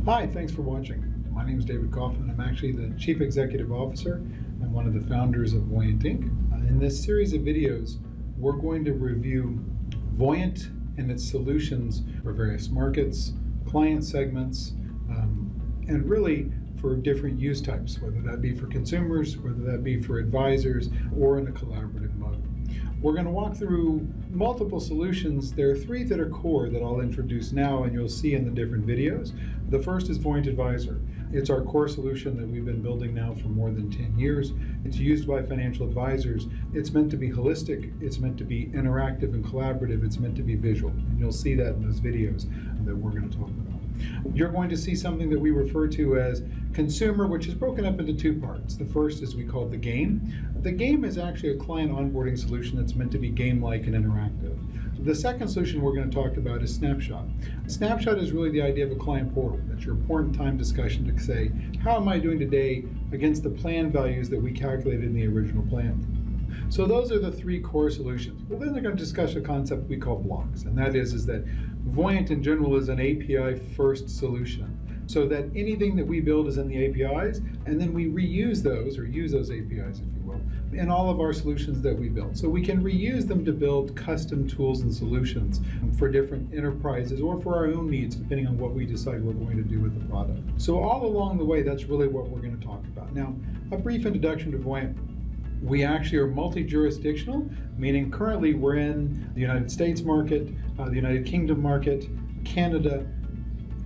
Hi, thanks for watching. My name is David Kaufman. I'm actually the Chief Executive Officer and one of the founders of Voyant Inc. In this series of videos, we're going to review Voyant and its solutions for various markets, client segments, and really for different use types, whether that be for consumers, whether that be for advisors, or in a collaborative mode. We're going to walk through multiple solutions. There are three that are core that I'll introduce now and you'll see in the different videos. The first is Voyant Advisor. It's our core solution that we've been building now for more than 10 years. It's used by financial advisors. It's meant to be holistic. It's meant to be interactive and collaborative. It's meant to be visual. And you'll see that in those videos that we're going to talk about. You're going to see something that we refer to as consumer, which is broken up into two parts. The first is we call the game. The game is actually a client onboarding solution that's meant to be game-like and interactive. The second solution we're going to talk about is Snapshot. Snapshot is really the idea of a client portal. That's your point in time discussion to say, how am I doing today against the plan values that we calculated in the original plan? So those are the three core solutions. Well, then they're going to discuss a concept we call blocks, and that is that Voyant in general is an API first solution. So that anything that we build is in the APIs, and then we reuse those, or use those APIs, if you will, in all of our solutions that we build. So we can reuse them to build custom tools and solutions for different enterprises or for our own needs, depending on what we decide we're going to do with the product. So all along the way, that's really what we're going to talk about. Now, a brief introduction to Voyant. We actually are multi-jurisdictional, meaning currently we're in the United States market, the United Kingdom market, Canada,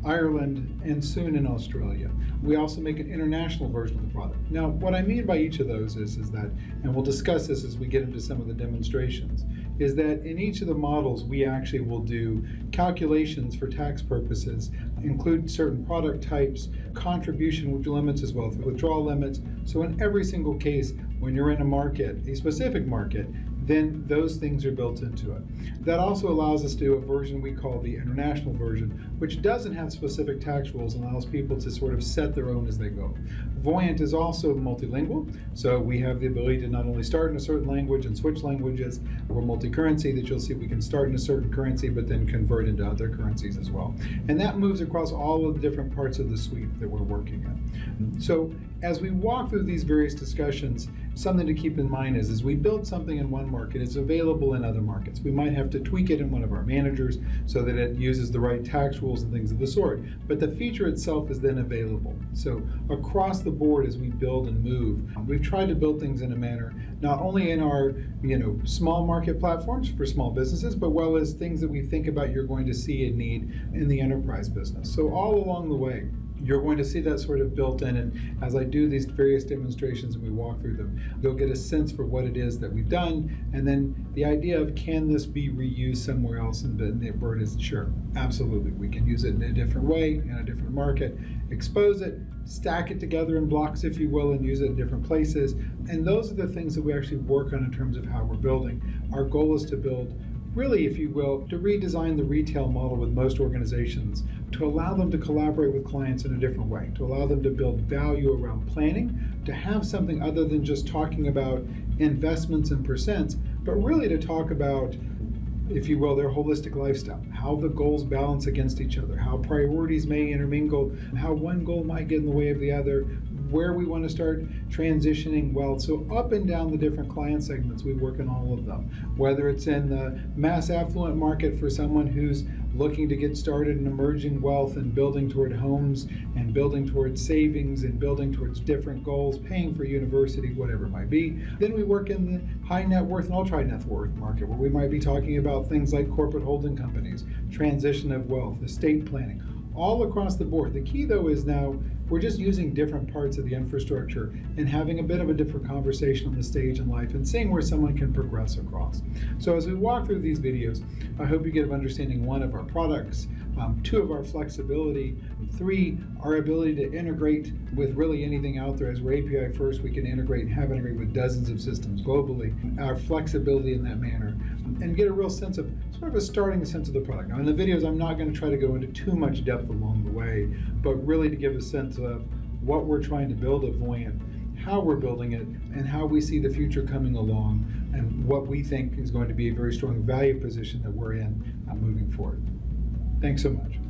Ireland, and soon in Australia. We also make an international version of the product. Now, what I mean by each of those is that, and we'll discuss this as we get into some of the demonstrations, is that in each of the models, we actually will do calculations for tax purposes, include certain product types, contribution limits as well as withdrawal limits. So in every single case, when you're in a market, a specific market, then those things are built into it. That also allows us to do a version we call the international version, which doesn't have specific tax rules and allows people to sort of set their own as they go. Voyant is also multilingual, so we have the ability to not only start in a certain language and switch languages. We're multi-currency, that you'll see we can start in a certain currency but then convert into other currencies as well. And that moves across all of the different parts of the suite that we're working in. So as we walk through these various discussions, something to keep in mind is we build something in one market, it's available in other markets. We might have to tweak it in one of our managers so that it uses the right tax rules and things of the sort, but the feature itself is then available. So across the board as we build and move, we've tried to build things in a manner, not only in our small market platforms for small businesses, but well as things that we think about you're going to see and need in the enterprise business. So all along the way, you're going to see that sort of built in, and as I do these various demonstrations and we walk through them, you'll get a sense for what it is that we've done, and then the idea of can this be reused somewhere else, and the word is sure, absolutely. We can use it in a different way, in a different market, expose it, stack it together in blocks, if you will, and use it in different places, and those are the things that we actually work on in terms of how we're building. Our goal is to build really, if you will, to redesign the retail model with most organizations, to allow them to collaborate with clients in a different way, to allow them to build value around planning, to have something other than just talking about investments and percents, but really to talk about, if you will, their holistic lifestyle, how the goals balance against each other, how priorities may intermingle, how one goal might get in the way of the other, where we want to start transitioning wealth. So up and down the different client segments, we work in all of them. Whether it's in the mass affluent market for someone who's looking to get started in emerging wealth and building toward homes and building towards savings and building towards different goals, paying for university, whatever it might be. Then we work in the high net worth and ultra high net worth market, where we might be talking about things like corporate holding companies, transition of wealth, estate planning, all across the board. The key though is now we're just using different parts of the infrastructure and having a bit of a different conversation on the stage in life and seeing where someone can progress across. So as we walk through these videos, I hope you get an understanding, one, of our products, two, of our flexibility, three, our ability to integrate with really anything out there. As we're API first, we can integrate and have integrate with dozens of systems globally, our flexibility in that manner, and get a real sense of sort of a starting sense of the product. Now in the videos, I'm not going to try to go into too much depth along the way, but really to give a sense of what we're trying to build at Voyant, how we're building it, and how we see the future coming along, and what we think is going to be a very strong value position that we're in moving forward. Thanks so much.